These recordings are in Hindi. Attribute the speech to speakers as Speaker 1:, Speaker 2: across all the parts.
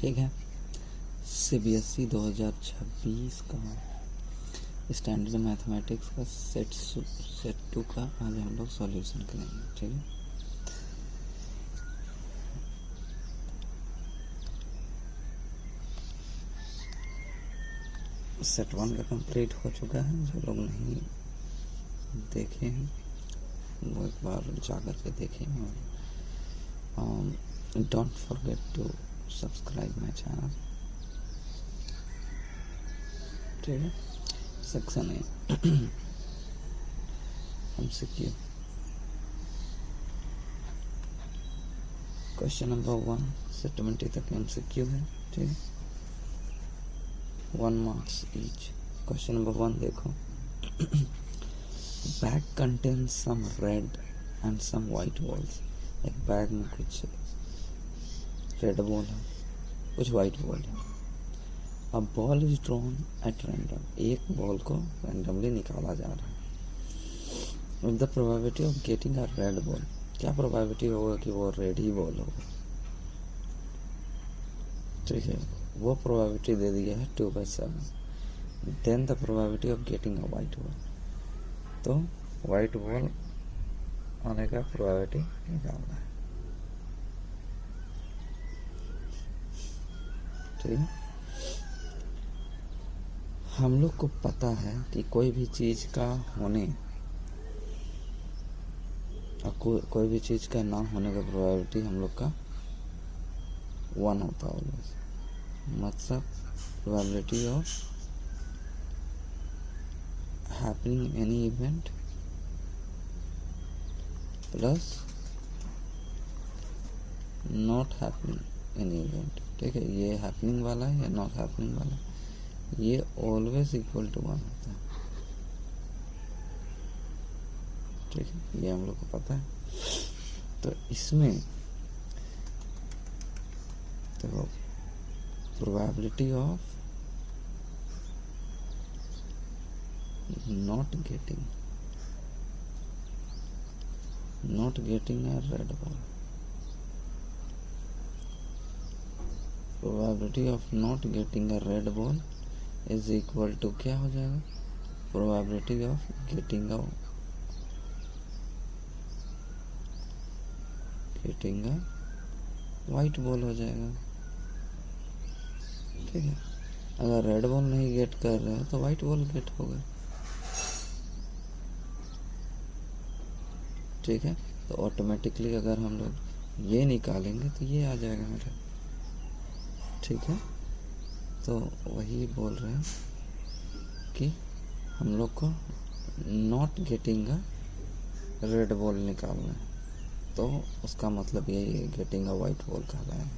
Speaker 1: ठीक है। CBSE 2026 का स्टैंडर्ड मैथमेटिक्स का सेट 2 का आज हम लोग सॉल्यूशन करेंगे। ठीक है, सेट 1 का कंप्लीट हो चुका है। जो लोग नहीं देखे हैं वो एक बार जा कर के देखें और don't forget to subscribe my channel. ठीक है, section A MCQ। Question number 1 से 20 तक MCQ है। ठीक है, 1 मार्क्स ईच। क्वेश्चन नंबर 1 देखो। Bag contains some red and some white balls. एक बैग में कुछ रेड बॉल है, कुछ वाइट बॉल है। A ball is drawn at random. एक बॉल को रैंडमली निकाला जा रहा है। With the probability of getting a red ball. क्या प्रोबेबिलिटी होगा कि वो रेड ही बॉल होगा। ठीक है, वो प्रोबेबिलिटी दे दिया है 2/7। Then the probability of getting a white ball. तो वाइट बॉल आने का प्रोबेबिलिटी निकालना है। ठीक है, हम लोग को पता है कि कोई भी चीज का होने और कोई भी चीज का ना होने का प्रोबेबिलिटी हम लोग का 1 होता है। मतलब probability of happening any event plus not happening any event. ठीक है, ये हैपनिंग वाला है या नॉट हैपनिंग वाला है, ये ऑलवेज इक्वल टू 1 होता है। ठीक है, ये हम लोग को पता है। तो इसमें देखो probability of not getting a red ball. Probability of not getting a red ball is equal to क्या हो जाएगा, probability of getting a white ball हो जाएगा। ठीक है, अगर रेड बॉल नहीं गेट कर रहे हो तो व्हाइट बॉल गेट होगा। ठीक है, तो ऑटोमेटिकली अगर हम लोग ये निकालेंगे तो ये आ जाएगा मेरा। ठीक है, तो वही बोल रहे हैं कि हम लोग को not getting a red ball निकालना है। तो उसका मतलब यही है गेटिंग अ वाइट बॉल कहलाएगा।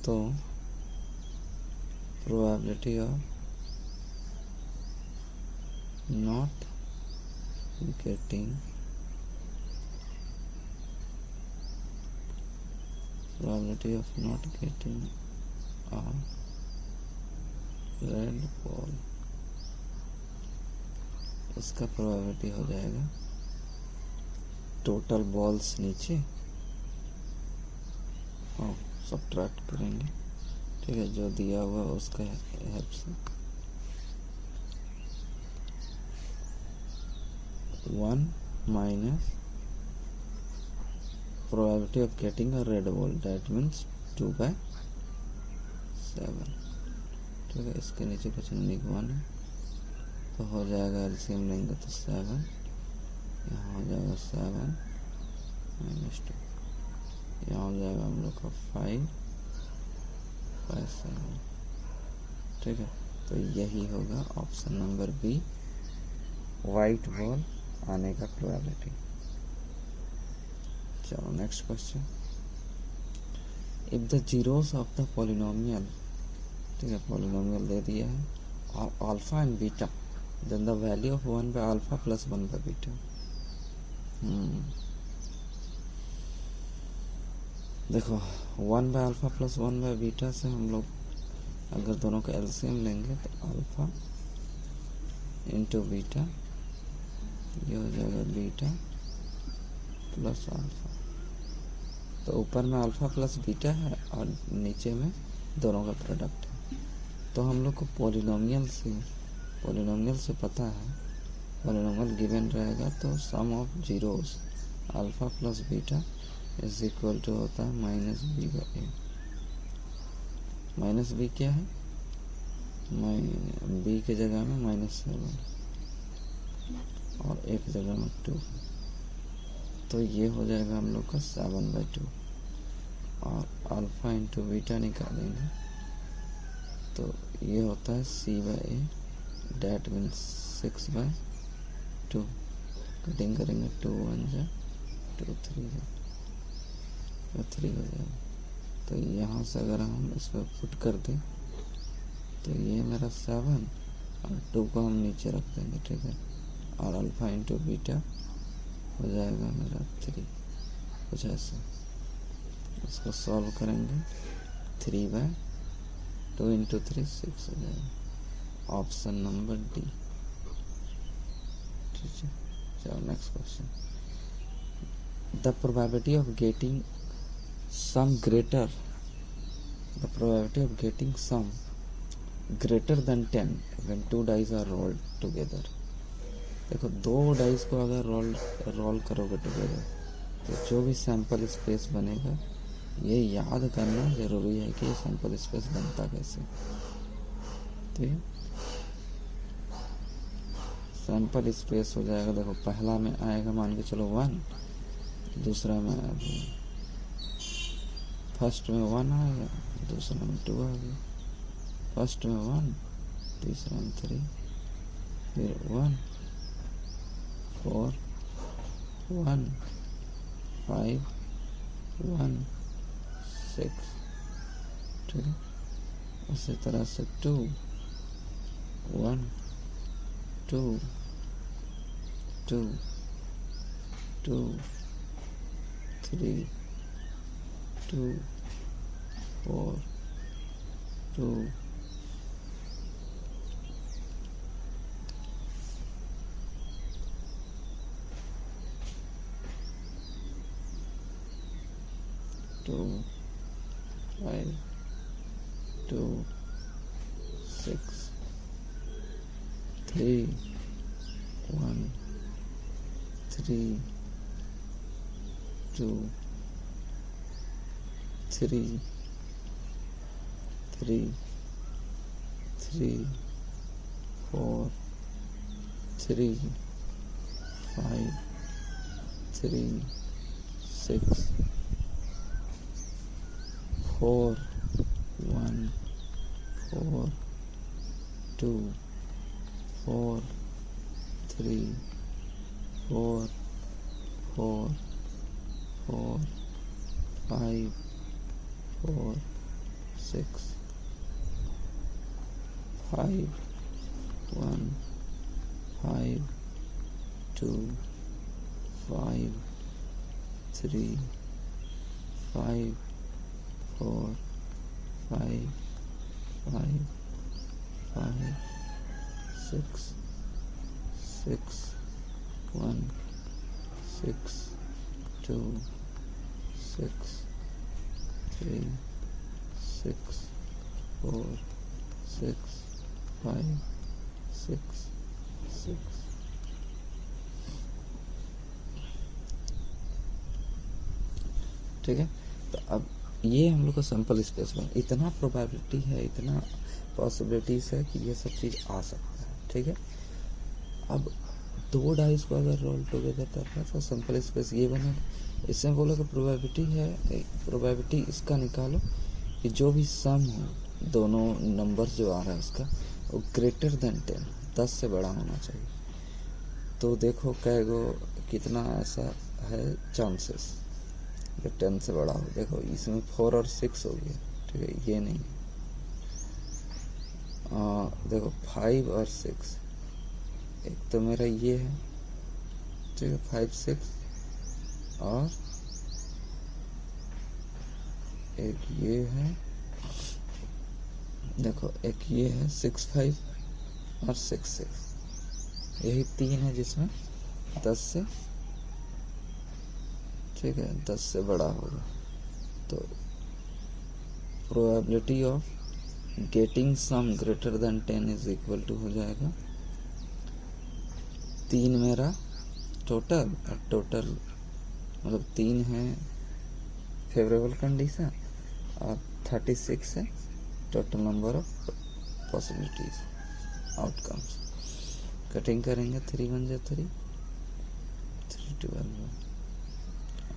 Speaker 1: तो probability of not getting probability of not getting a red ball, उसका प्रोबेबिलिटी हो जाएगा टोटल बॉल्स नीचे और सब्ट्रैक्ट करेंगे। ठीक है, जो दिया हुआ उसका हेल्प से 1 minus probability of getting a red ball, that means 2/7। ठीक है, इसके नीचे कुछ यूनिक 1 है तो हो जाएगा एलसीएम लेंगे तो 7, यहाँ हो जाएगा 7 - 2, यहाँ हो जाएगा हम लोग का 5/7। ठीक है, तो यही होगा option number B, white ball आने का प्रोबेबिलिटी। चलो next question. If the zeros of the polynomial, ठीक है, पॉलिनोमियल दे दिया है और alpha and beta, then the value of 1/α + 1/β। देखो 1/α + 1/β से हम लोग अगर दोनों का एलसीएम लेंगे तो अल्फा इंटू बीटा, ये हो जाएगा बीटा प्लस अल्फा। तो तो ऊपर में अल्फ़ा प्लस बीटा है और नीचे में दोनों का प्रोडक्ट है। तो हम लोग को पॉलिनोमियल से पता है, पॉलिनोमियल गिवन रहेगा तो sum of zeros alpha plus beta is equal to होता है minus B by A. Minus B क्या है, बी के जगह में -7 और ए की जगह में 2, तो ये हो जाएगा हम लोग का 7/2। और अल्फ़ा इंटू बीटा निकालेंगे तो ये होता है c/a, डेट मीन्स 6/2। कटिंग करेंगे 2 1 जा 2 3 जा तो 3 हो जाएगा। तो यहाँ से अगर हम इस पर पुट कर दें तो ये मेरा 7 और 2 को हम नीचे रख देंगे, ठीक है। और अल्फ़ा इंटू बीटा हो जाएगा मेरा 3, कुछ ऐसे। इसको सॉल्व करेंगे 3/2 इंटू 3 6 हो जाएगा। ऑप्शन नंबर डी, ठीक है। चलो next question. The probability of getting some greater than 10 when 2 dice are rolled together। देखो 2 डाइस को अगर रोल करोगे टुगेदर तो जो भी सैंपल स्पेस बनेगा, ये याद करना जरूरी है कि ये सैंपल स्पेस बनता कैसे। ठीक है, सैंपल स्पेस हो जाएगा, देखो पहला में आएगा मान के चलो 1, दूसरा में फर्स्ट में 1 आएगा, दूसरा में 2 आ गया, फर्स्ट में 1, तीसरा में 3, फिर 1 4 1 5 1 6, ठीक है। उसी तरह से 2 1 2 2 2 3 2 4 2 2 5 2 6 3 1 3 2 3 3 3 4 3 5 3 6 4 1 4 2 4 3 4 4 4 5 4 6 5 1 5 2 5 3 5 4 5 5 5 6 6 1 6 2 6 3 6 4 6 5 6 6। ठीक है, तो अब ये हम लोग का सैंपल स्पेस में इतना प्रोबेबिलिटी है, इतना पॉसिबिलिटीज है कि ये सब चीज़ आ सकता है। ठीक है, अब 2 डाइस को अगर रोल टुगेदर करना तो सैंपल स्पेस ये बनेगा। इसमें बोला कि प्रोबेबिलिटी है, प्रोबेबिलिटी इसका निकालो कि जो भी सम हो दोनों नंबर जो आ रहा है उसका वो ग्रेटर देन 10 से बड़ा होना चाहिए। तो देखो कैगो कितना ऐसा है चांसेस 10 से बड़ा हो। देखो इसमें 4 और 6 हो गया, ठीक है, ये नहीं। देखो 5 और 6, एक तो मेरा ये है, ठीक है, 5 6, और एक ये है, देखो एक ये है 6 5 और 6 6, यही 3 है जिसमें 10 से, ठीक है, 10 से बड़ा होगा। तो probability of getting some greater than 10 is equal to हो जाएगा 3 मेरा टोटल, और टोटल मतलब 3 है फेवरेबल कंडीशन और 36 है total number of possibilities outcomes. Cutting करेंगे 3 1 जा 3 12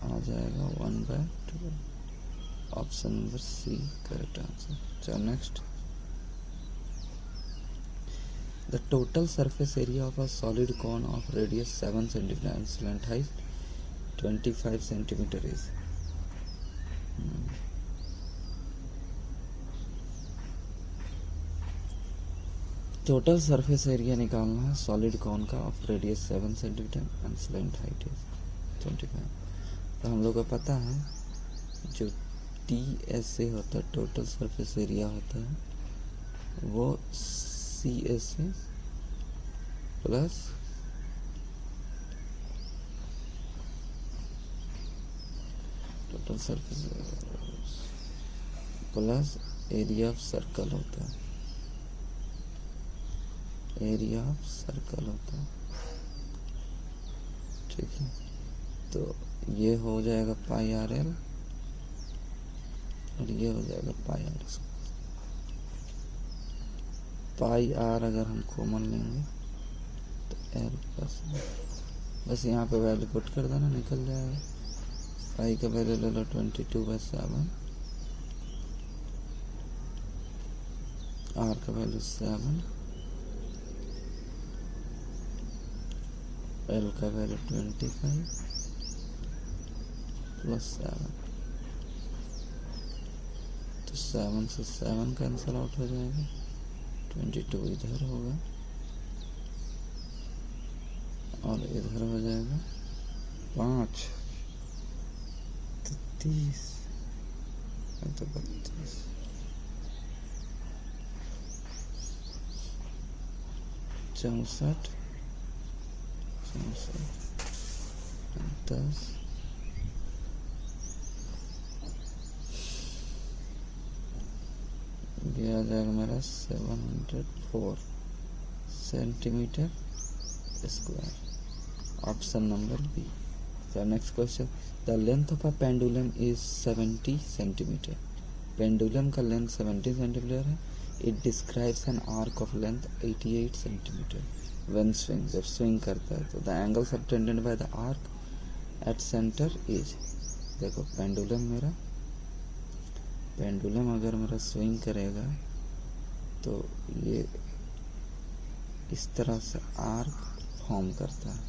Speaker 1: आ जाएगा 1/12। Option number C correct answer. चलो next, the total surface area of a solid cone of radius 7 cm and slant height 25 cm is total surface area निकालना है सॉलिड कॉन का of radius 7 cm and slant height is 25। तो हम लोग को पता है जो TSA होता है टोटल सरफेस एरिया होता है वो CSA plus total surface plus area of circle होता है, एरिया ऑफ सर्कल होता है। ठीक है, तो ये हो जाएगा πRL और ये हो जाएगा πR। πR अगर हम कॉमन लेंगे तो L प्लस, बस यहाँ पे वैल्यू पुट कर देना, निकल जाएगा। पाई का वैल्यू ले लो 22/7, R का वैल्यू 7, L का वैल्यू 25 प्लस 7, तो 7 से 7 कैंसिल आउट हो जाएगा, 22 इधर होगा और इधर हो जाएगा 5 तो 30 तो 32, 64 10 ये आ जाएगा मेरा 704 centimetre square. Option number B. So next question, the length of a pendulum is 70 centimeter. Pendulum का लेंथ 70 सेंटीमीटर है। It describes an arc of length 88 centimeter when swing, जब swing करता है तो the angle subtended by the arc at center is, देखो पेंडुलम अगर मेरा स्विंग करेगा तो ये इस तरह से आर्क फॉर्म करता है,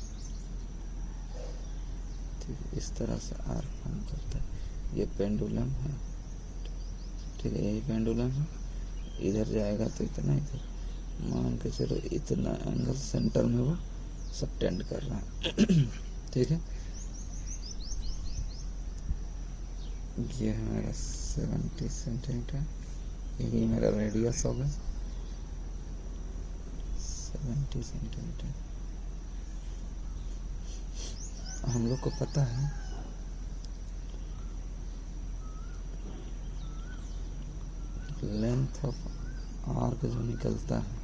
Speaker 1: ठीक है, इस तरह से आर्क फॉर्म करता है। ये पेंडुलम है, ठीक है, यही पेंडुलम है। इधर जाएगा तो इतना, इधर मान के चलो इतना एंगल सेंटर में वो सबटेंड कर रहा है। ठीक है, ये है मेरा 70 सेंटीमीटर, यही मेरा रेडियस होगा 70 सेंटीमीटर। हम लोग को पता है लेंथ ऑफ आर्क जो निकलता है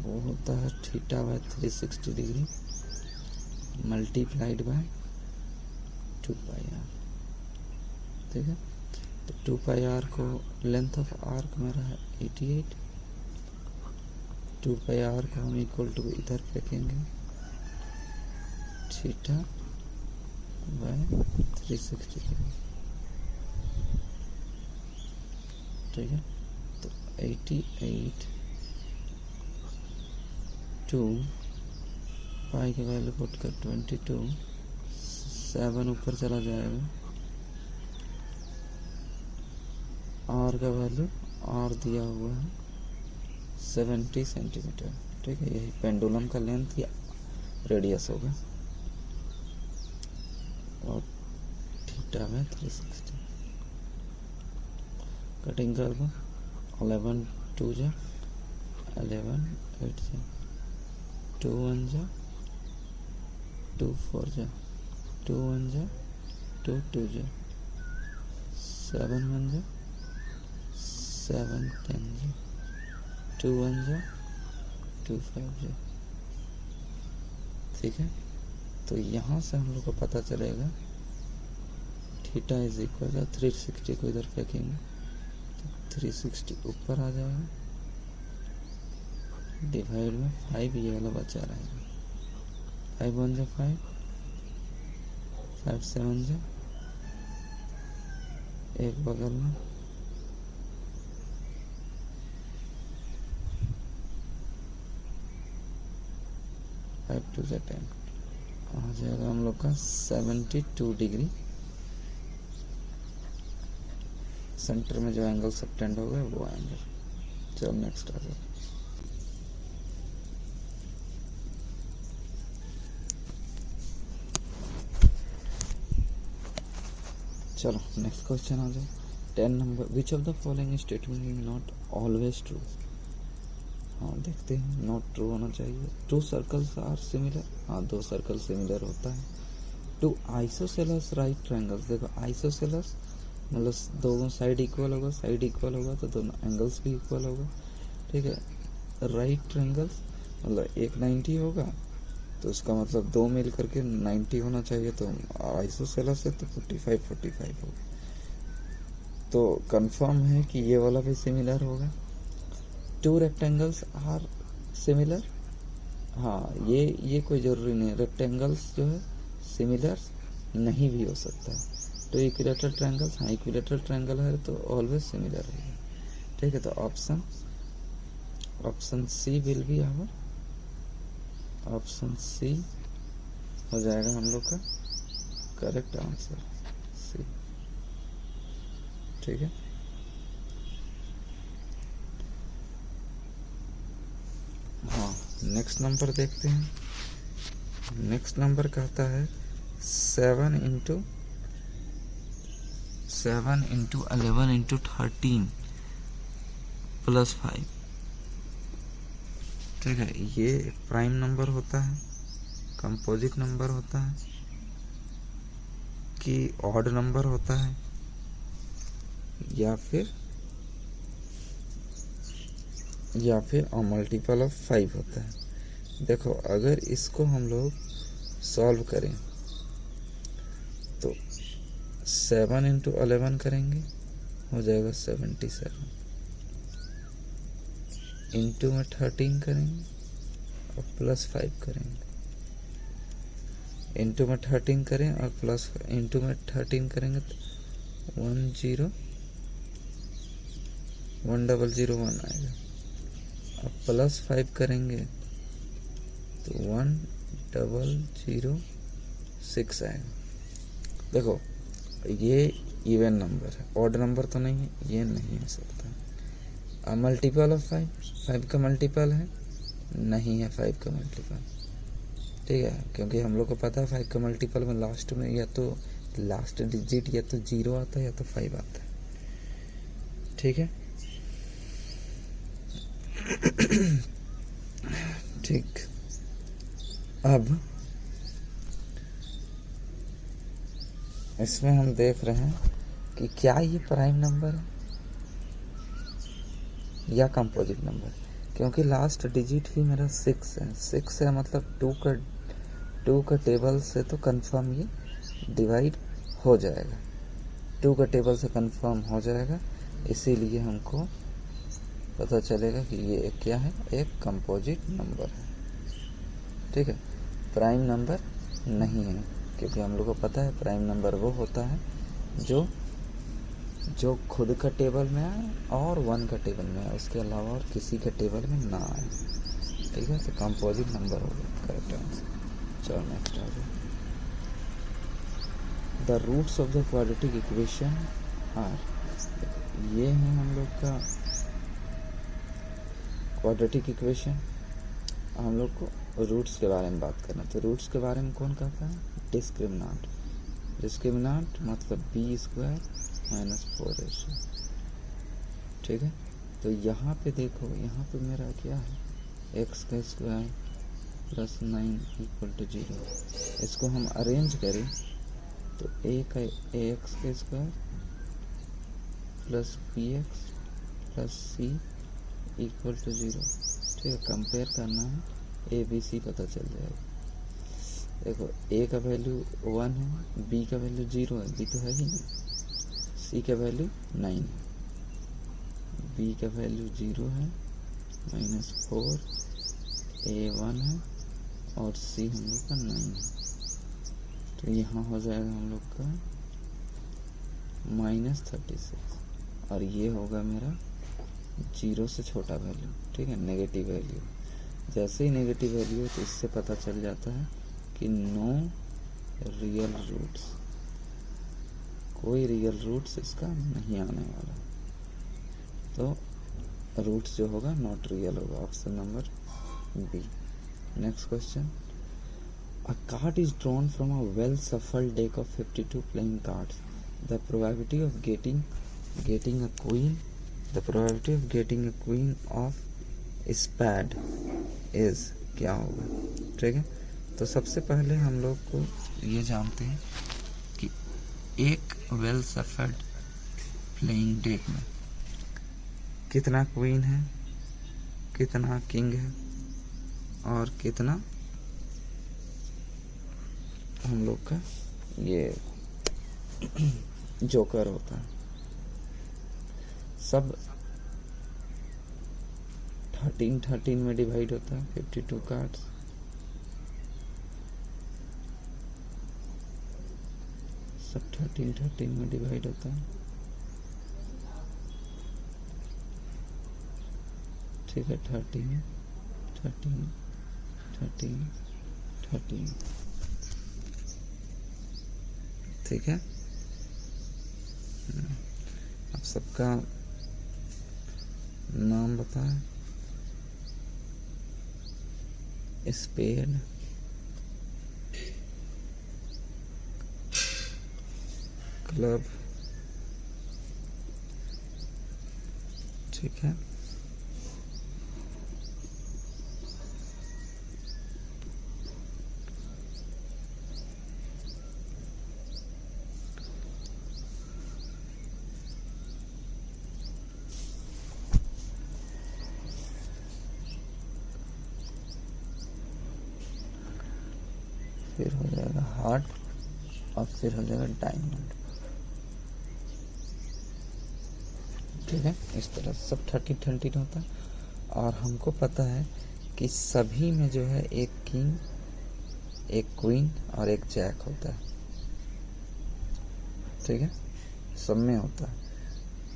Speaker 1: वो होता है θ/360 डिग्री मल्टीप्लाइड बाय 2πr। ठीक है, तो 2πr को लेंथ ऑफ आर्क मेरा है 88, 2πr को हम इक्वल टू इधर फेंकेंगे θ/360 डिग्री। ठीक है, तो 88 2 पाई की वैल्यू पुट कर 22, 7 ऊपर चला जाएगा, आर का वैल्यू आर दिया हुआ है 70 सेंटीमीटर। ठीक है, यही पेंडुलम का लेंथ या रेडियस होगा और θ/360। कटिंग कर दो, 11 2 जा 11 8 जा 2 1 जा 2 4 जा 2 1 जा 2 2 जा 7 1 जा 7 10 जा 2 1 जा 2 5 जा। ठीक है, तो यहाँ से हम लोग को पता चलेगा थीटा इज इक्वल टू 360 को इधर फेंकेंगे तो 360 ऊपर आ जाएगा, डिवाइड में 5 ये वाला बचा रहेगा। 5 1 जा 5, 5 7 जा, एक बगल में 5 2 जा 10 आ जाएगा हम लोग का 72 डिग्री। सेंटर में जो एंगल सबटेंड होगा वो एंगल। चलो नेक्स्ट आ जाओ। चलो नेक्स्ट क्वेश्चन आ जाओ। 10 number, which of the following statement is not always true. हाँ देखते हैं, नॉट ट्रू होना चाहिए। 2 सर्कल्स आर सिमिलर, हाँ 2 सर्कल सिमिलर होता है। 2 आइसोसेलस राइट ट्रायंगल्स, देखो आइसोसेलस मतलब दोनों साइड इक्वल होगा, साइड इक्वल होगा तो दोनों एंगल्स भी इक्वल होगा। ठीक है, राइट ट्रायंगल्स मतलब एक 90 होगा तो उसका मतलब 2 मिल करके 90 होना चाहिए, तो आइसोसेलस है तो 45 45 होगा। तो कंफर्म है कि ये वाला भी सिमिलर होगा। 2 रेक्टेंगल्स आर सिमिलर, हाँ ये कोई ज़रूरी नहीं है, रेक्टेंगल्स जो है सिमिलर नहीं भी हो सकता है। तो इक्विलेटरल ट्रायंगल्स, हाँ इक्विलेटरल ट्रायंगल है तो ऑलवेज सिमिलर होगा। ठीक है, तो option C will be our, option C हो जाएगा हम लोग का करेक्ट आंसर, सी। ठीक है, हाँ नेक्स्ट नंबर देखते हैं। नेक्स्ट नंबर कहता है 7 इंटू 11 इंटू 13 प्लस 5। ठीक है, ये प्राइम नंबर होता है, कंपोजिट नंबर होता है कि ऑड नंबर होता है या फिर मल्टीपल ऑफ 5 होता है। देखो अगर इसको हम लोग सॉल्व करें तो 7 इंटू 11 करेंगे हो जाएगा 77, इंटू में 13 करेंगे और प्लस 5 करेंगे, इंटू में 13 करें और प्लस इंटू में 13 करेंगे तो 1001 आएगा, अब प्लस 5 करेंगे तो 1006 आएगा। देखो ये इवन नंबर है, ऑड नंबर तो नहीं है, ये नहीं हो सकता। अब मल्टीपल ऑफ 5 का मल्टीपल है, नहीं है 5 का मल्टीपल। ठीक है, क्योंकि हम लोग को पता है 5 का मल्टीपल में लास्ट में या तो लास्ट डिजिट या तो 0 आता है या तो 5 आता है। ठीक है, ठीक, अब इसमें हम देख रहे हैं कि क्या ये प्राइम नंबर है या कंपोजिट नंबर, क्योंकि लास्ट डिजिट ही मेरा 6 है। 6 है मतलब 2 का टेबल से तो कंफर्म ये डिवाइड हो जाएगा, 2 का टेबल से कंफर्म हो जाएगा, इसीलिए हमको पता चलेगा कि ये क्या है, एक कंपोजिट नंबर है। ठीक है, प्राइम नंबर नहीं है, क्योंकि हम लोग को पता है प्राइम नंबर वो होता है जो खुद का टेबल में आए और 1 का टेबल में आए, उसके अलावा और किसी के टेबल में ना आए। ठीक है, तो कंपोजिट नंबर हो गया करेक्ट आंसर। चलो नेक्स्ट आ जाओ। The roots of the quadratic equation are, ये है हम लोग का क्वाड्रेटिक इक्वेशन। हम लोग को रूट्स के बारे में बात करना, तो रूट्स के बारे में कौन कहता है, डिस्क्रिमिनांट। डिस्क्रिमिनांट मतलब b² माइनस 4ac। ठीक है, तो यहाँ पे देखो, यहाँ पे मेरा क्या है, x का स्क्वायर प्लस 9 इक्वल टू 0। इसको हम अरेंज करें तो a का ax का square plus p x plus c equal to 0। ठीक है, कंपेयर करना है, ए बी सी पता चल जाएगा। देखो ए का वैल्यू 1 है, बी का वैल्यू 0 है, बी तो है ही नहीं, सी का वैल्यू 9 है, बी का वैल्यू 0 है, -4, ए 1 है और सी हम लोग का 9 है। तो यहाँ हो जाएगा हम लोग का -36 और ये होगा मेरा 0 से छोटा वैल्यू। ठीक है, नेगेटिव वैल्यू। जैसे ही नेगेटिव वैल्यू है तो इससे पता चल जाता है कि नो रियल रूट्स, कोई रियल रूट्स इसका नहीं आने वाला। तो रूट्स जो होगा नॉट रियल होगा, option number B. Next question, a card is drawn from a well shuffled deck of 52 playing cards. The probability of getting a queen, the probability of getting a queen of spade is क्या होगा? ठीक है, तो सबसे पहले हम लोग को ये जानते हैं कि एक वेल सफल्ड प्लेइंग डेक में कितना क्वीन है, कितना किंग है और कितना हम लोग का ये जोकर होता है। सब 13 में डिवाइड होता है, 52 कार्ड्स। सब 13 में डिवाइड होता है। ठीक है, 13 ठीक है। अब सबका नाम बताएं। स्पेड, क्लब, ठीक है, फिर हो जाएगा हार्ट और फिर हो जाएगा डायमंड। ठीक है, इस तरह सब 13 होता है। और हमको पता है कि सभी में जो है एक किंग, एक क्वीन और एक जैक होता है। ठीक है, सब में होता है।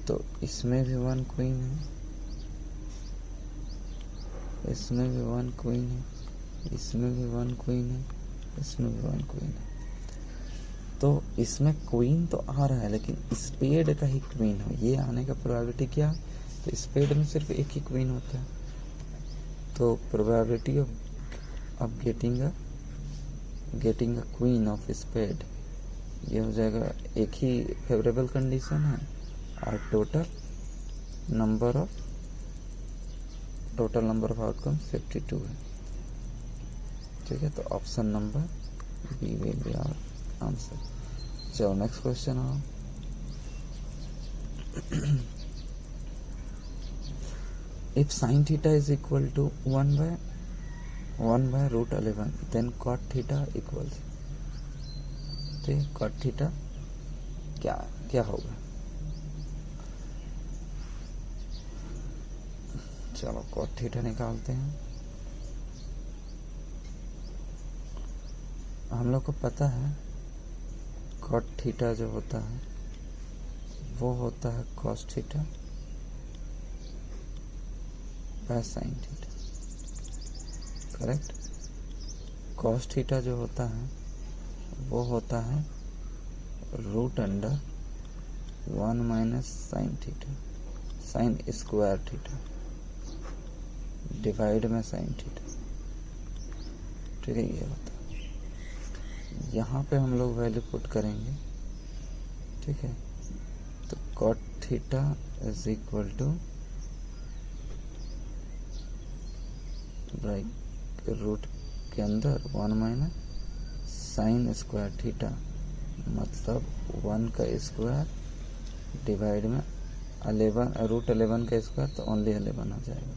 Speaker 1: तो इसमें भी 1 क्वीन है, इसमें भी 1 क्वीन है, इसमें भी 1 क्वीन है, इसमें भी 1 क्वीन है। तो इसमें क्वीन तो आ रहा है लेकिन स्पेड का ही क्वीन हो, ये आने का प्रोबेबिलिटी क्या है? तो स्पेड में सिर्फ एक ही क्वीन होता है, तो probability of getting a queen of spade ये हो जाएगा, एक ही फेवरेबल कंडीशन है और टोटल नंबर ऑफ आउटकम 52 है। ठीक है, तो option number B will be our answer. चलो नेक्स्ट क्वेश्चन आओ। If sin theta is equal to 1 by root 11 then cot theta equals, ठीक, cot थीटा क्या होगा? चलो cot थीटा निकालते हैं। हम लोग को पता है cot थीटा जो होता है वो होता है cos theta by sin theta, correct. cos theta जो होता है वो होता है √1 - sin theta, sin square theta divide में sin थीटा। ठीक है, ये होता है। यहाँ पे हम लोग वैल्यू पुट करेंगे। ठीक है, तो cot theta is equal to root के अंदर 1 - sin स्क्वायर थीटा, मतलब 1 का स्क्वायर डिवाइड में 11 रूट 11 का स्क्वायर तो ओनली 11 आ जाएगा,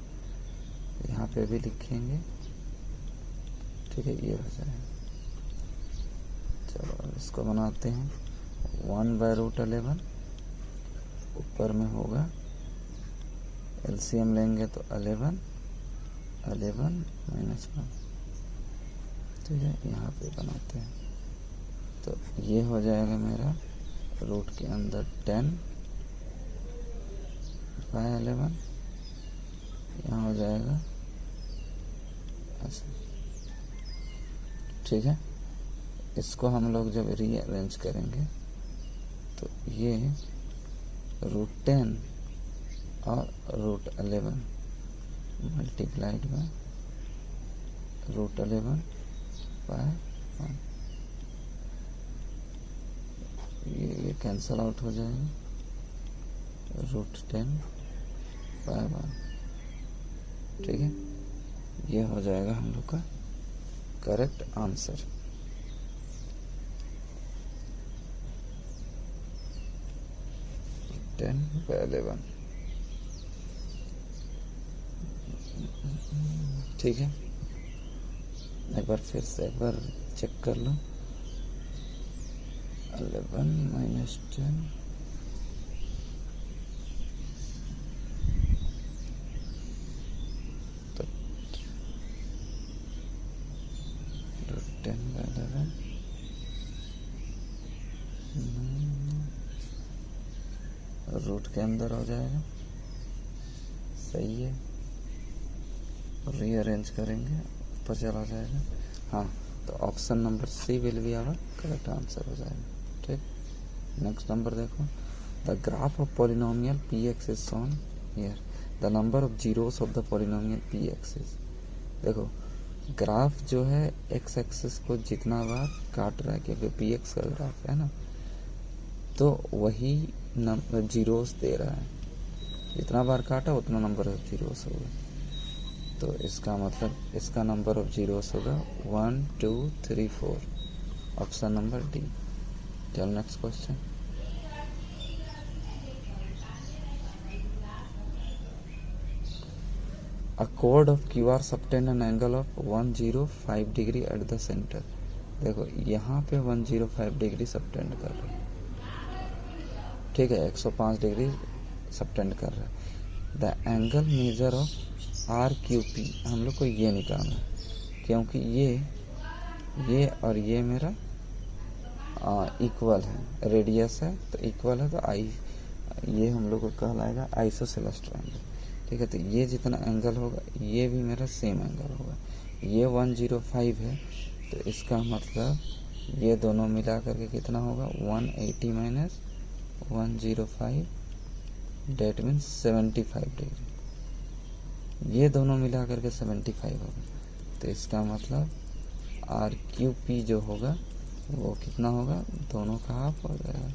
Speaker 1: यहाँ पे भी लिखेंगे, ठीक है, ये हो जाएगा। चलो अब इसको बनाते हैं, 1/√11 ऊपर में होगा, एलसीएम लेंगे तो 11 -1, ठीक है, यहाँ पे बनाते हैं तो ये हो जाएगा मेरा रूट के अंदर 10/11, यहाँ हो जाएगा ऐसा, ठीक है। इसको हम लोग जब रीअरेंज करेंगे तो ये √10 और √11 मल्टीप्लाइड बाय √11/1, ये कैंसल आउट हो जाएगा, √10/1, ठीक है। ये हो जाएगा हम लोग का करेक्ट आंसर। (10/11), ठीक है। एक बार फिर से एक बार चेक कर लो, 11 - 10 तो 10/11 रूट के अंदर हो जाएगा, सही है। रीअरेंज करेंगे ऊपर चला जाएगा, हाँ, तो option number C will be our correct answer हो जाएगा, ठीक। नेक्स्ट नंबर देखो, the graph of polynomial px is shown here, the number of zeros of the polynomial px is, देखो ग्राफ जो है एक्स एक्सिस को जितना बार काट रहा है, क्योंकि px का ग्राफ है ना, तो वही नंबर जीरोस दे रहा है, जितना बार काटा उतना नंबर ऑफ जीरोस होगा, तो इसका मतलब इसका नंबर ऑफ जीरोस होगा 1 2 3 4, ऑप्शन नंबर डी। चलो next question, a chord of QR subtend an angle of 105 degree at the centre, देखो यहाँ पे 105 डिग्री सबटेंड कर रहा है, ठीक है, 105 डिग्री सबटेंड कर रहा है। The angle measure of RQP, हम लोग को ये निकालना है, क्योंकि ये और ये मेरा इक्वल है, रेडियस है तो इक्वल है, तो ये हम लोग को कहलाएगा आइसोसेलेस ट्रायंगल, ठीक है। तो ये जितना एंगल होगा ये भी मेरा सेम एंगल होगा, ये 105 है, तो इसका मतलब ये दोनों मिला करके कितना होगा, 180 - 105, डेट मीन्स 75 डिग्री, ये दोनों मिला करके 75 होगा, तो इसका मतलब RQP जो होगा वो कितना होगा, दोनों का हाफ हो जाएगा,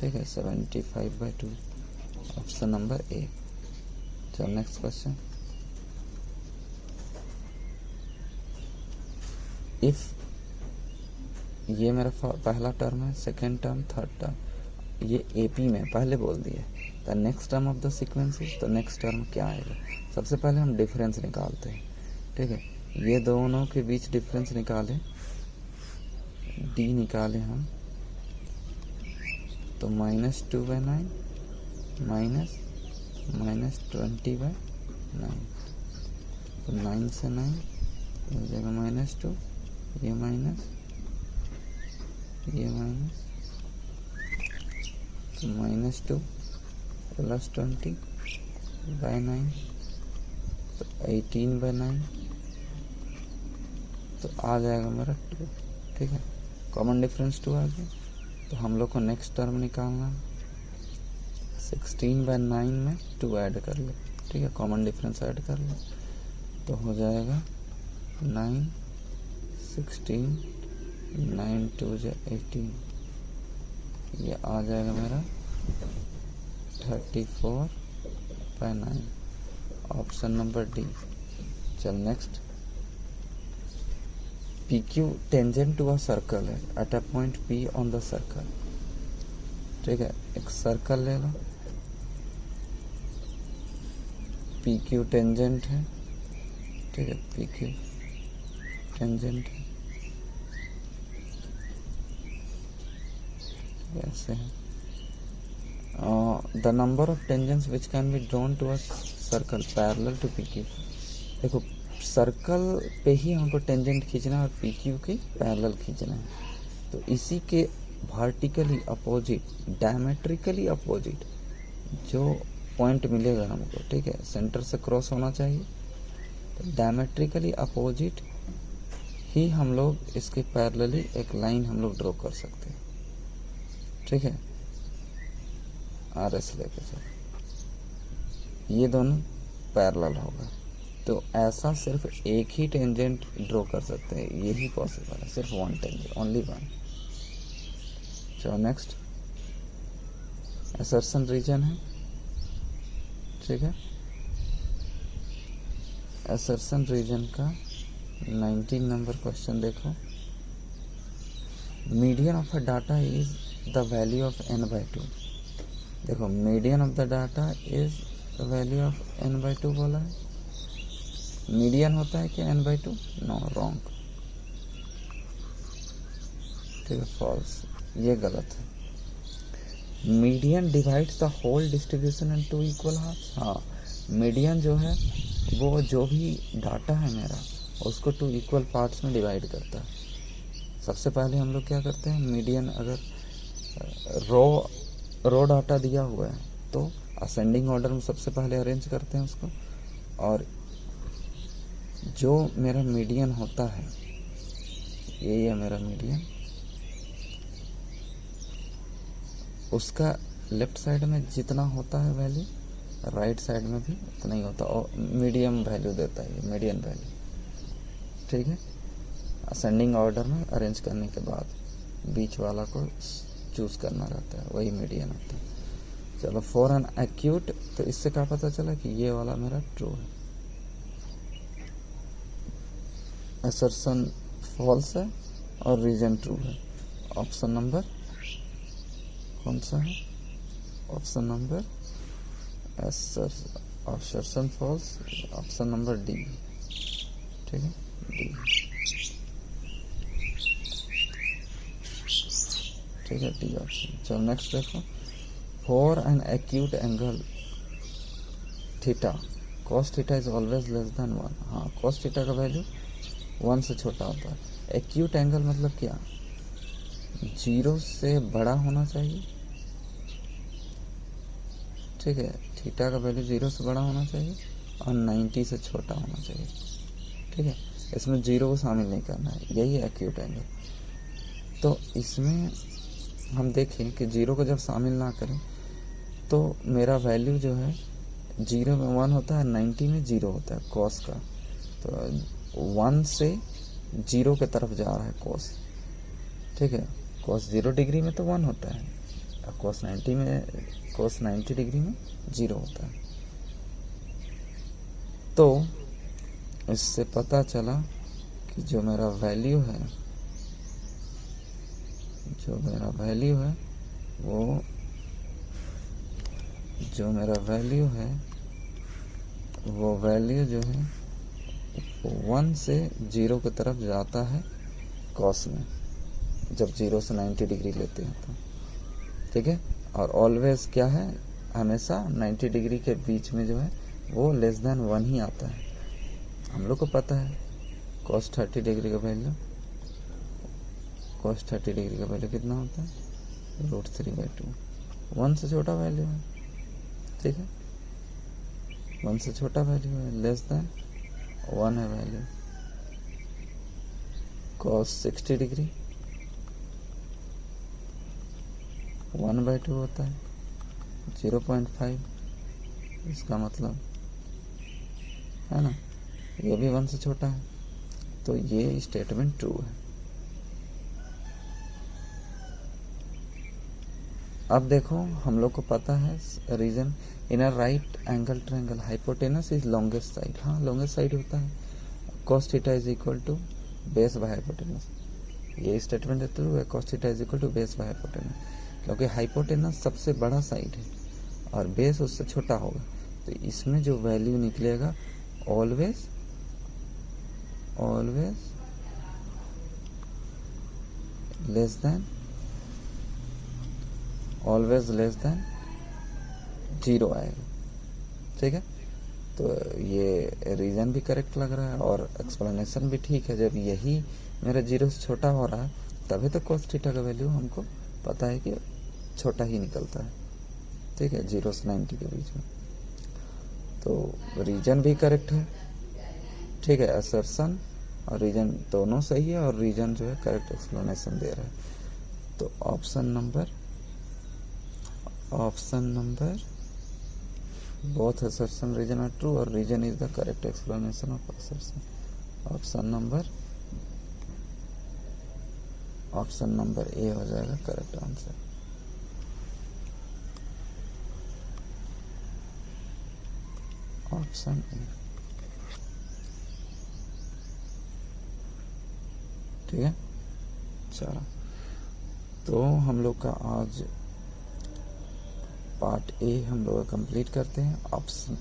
Speaker 1: ठीक है, 75/2, ऑप्शन नंबर ए। चलो नेक्स्ट क्वेश्चन, इफ ये मेरा पहला टर्म है, सेकेंड टर्म, थर्ड टर्म, ये AP में पहले बोल दिए, the next term of the sequences, तो नेक्स्ट टर्म क्या आएगा, सबसे पहले हम डिफरेंस निकालते हैं, ठीक है। ये दोनों के बीच डिफरेंस निकालें, D निकालें हम, तो -2/9 -20/9, तो 9 से 9 हो जाएगा -2, ये माइनस, ये माइनस, तो -2 + 20/9, तो 18/9, तो आ जाएगा मेरा 2, ठीक है, कॉमन डिफरेंस 2 आ गया, तो हम लोग को नेक्स्ट टर्म निकालना, 16/9 में 2 ऐड कर ले, ठीक है, कॉमन डिफरेंस ऐड कर ले, तो हो जाएगा 9 16 9 2 18, ये आ जाएगा मेरा 34/9, ऑप्शन नंबर डी। चल next, PQ tangent to a circle है at a point P on the circle, ठीक है, एक सर्कल ले लो, पी क्यू टेंजेंट है, ठीक है, पी क्यू टेंजेंट है, ऐसे है। The number of tangents which can be drawn to a circle parallel to P Q. देखो सर्कल पे ही हमको टेंजेंट खींचना है और पी क्यू के पैरेलल खींचना है, तो इसी के वर्टिकली अपोजिट, डायमेट्रिकली अपोजिट जो पॉइंट मिलेगा हमको, ठीक है, सेंटर से क्रॉस होना चाहिए, तो डायमेट्रिकली अपोजिट ही हम लोग इसके पैरेलली एक लाइन हम लोग ड्रॉ कर सकते हैं, ठीक है। आर एस लेके चलो, ये दोनों पैरेलल होगा, तो ऐसा सिर्फ एक ही टेंजेंट ड्रॉ कर सकते हैं, यही पॉसिबल है, सिर्फ वन टेंजेंट, ओनली वन। चलो नेक्स्ट असर्शन रीजन है, ठीक है। असर्शन रीजन का 19 नंबर क्वेश्चन देखो। Median of a data is the value of n/2। देखो median of the data is the value of n/2 बोला है, मीडियन होता है क्या n/2? नो, रॉन्ग, ठीक है, फॉल्स, ये गलत है। Median divides the whole distribution into equal half. हाँ, मीडियन जो है वो जो भी डाटा है मेरा उसको 2 इक्वल पार्ट्स में डिवाइड करता है। सबसे पहले हम लोग क्या करते हैं, मीडियन अगर रो डाटा दिया हुआ है तो असेंडिंग ऑर्डर में सबसे पहले अरेंज करते हैं उसको, और जो मेरा मीडियन होता है, ये है मेरा मीडियन, उसका लेफ्ट साइड में जितना होता है वैल्यू, राइट साइड में भी उतना ही होता है, और मीडियम वैल्यू देता है, मीडियन वैल्यू, ठीक है। असेंडिंग ऑर्डर में अरेंज करने के बाद बीच वाला को चूज करना रहता है, वही मीडियन होता है। चलो फॉर एन एक्यूट, तो इससे क्या पता चला कि ये वाला मेरा ट्रू है, असर्शन फॉल्स है और रीजन ट्रू है। ऑप्शन नंबर कौन सा है? Option number assertion false, option number D, ठीक है, डी, ठीक है, डी ऑप्शन। चलो नेक्स्ट देखो, for an acute angle theta cos theta is always less than 1। हाँ, कॉस थीटा का वैल्यू 1 से छोटा होता है। एक्यूट एंगल मतलब क्या, 0 से बड़ा होना चाहिए, ठीक है, थीटा का वैल्यू 0 से बड़ा होना चाहिए और 90 से छोटा होना चाहिए, ठीक है, इसमें 0 को शामिल नहीं करना है, यही है एक्यूट एंगल। तो इसमें हम देखें कि 0 को जब शामिल ना करें तो मेरा वैल्यू जो है 0 में 1 होता है, 90 में 0 होता है कॉस का, तो 1 से 0 के तरफ जा रहा है कॉस, ठीक है। कॉस 0 डिग्री में तो 1 होता है, कॉस 90 डिग्री में 0 होता है। तो इससे पता चला कि जो मेरा वैल्यू है वो, जो मेरा वैल्यू है वो वैल्यू जो है 1 से 0 की तरफ जाता है कॉस में, जब 0 से 90 डिग्री लेते हैं तो, ठीक है। और ऑलवेज क्या है, हमेशा 90 डिग्री के बीच में जो है वो लेस देन 1 ही आता है। हम लोग को पता है cos 30 डिग्री का वैल्यू, cos 30 डिग्री का वैल्यू कितना होता है, √3/2, 1 से छोटा वैल्यू है, ठीक है, 1 से छोटा वैल्यू है, लेस देन 1 है वैल्यू। cos 60 डिग्री 1/2 होता है, 0.5, इसका मतलब है ना, ये भी 1 से छोटा है, तो ये स्टेटमेंट ट्रू है। अब देखो हम लोग को पता है reason, in a right angle triangle hypotenuse is longest side. हाँ, लॉन्गेस्ट साइड होता है, cos theta is equal to base by hypotenuse, ये स्टेटमेंट ट्रू है, cos theta is equal to base by hypotenuse, क्योंकि हाइपोटेनस सबसे बड़ा साइड है और बेस उससे छोटा होगा, तो इसमें जो वैल्यू निकलेगा ऑलवेज लेस देन 0 आएगा। ठीक है, तो ये रीज़न भी करेक्ट लग रहा है और एक्सप्लेनेशन भी ठीक है। जब यही मेरा 0 से छोटा हो रहा है तभी तो cos थीटा का वैल्यू हमको पता है कि छोटा ही निकलता है। ठीक है, 0 से 90 के बीच में, तो रीजन भी करेक्ट है। ठीक है, असर्शन और रीजन दोनों सही है और रीजन जो है करेक्ट एक्सप्लेनेशन दे रहा है। तो option number both assertion region are true और region is the correct explanation of assertion. Option number A हो जाएगा करेक्ट आंसर। Option A. ठीक है, चलो तो हम लोग का आज पार्ट ए हम लोग कंप्लीट करते हैं। ऑप्शन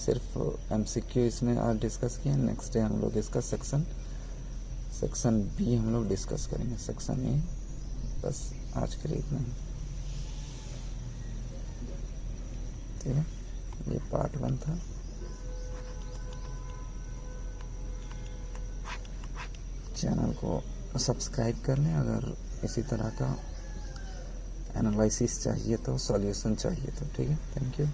Speaker 1: सिर्फ एमसीक्यू इसमें आज डिस्कस किया। नेक्स्ट डे हम लोग इसका सेक्शन बी हम लोग डिस्कस करेंगे। सेक्शन ए बस आज के लिए इतना ही। ठीक है, ये पार्ट 1 था। चैनल को सब्सक्राइब कर लें अगर इसी तरह का एनालिसिस चाहिए तो, सॉल्यूशन चाहिए तो। ठीक है, थैंक यू।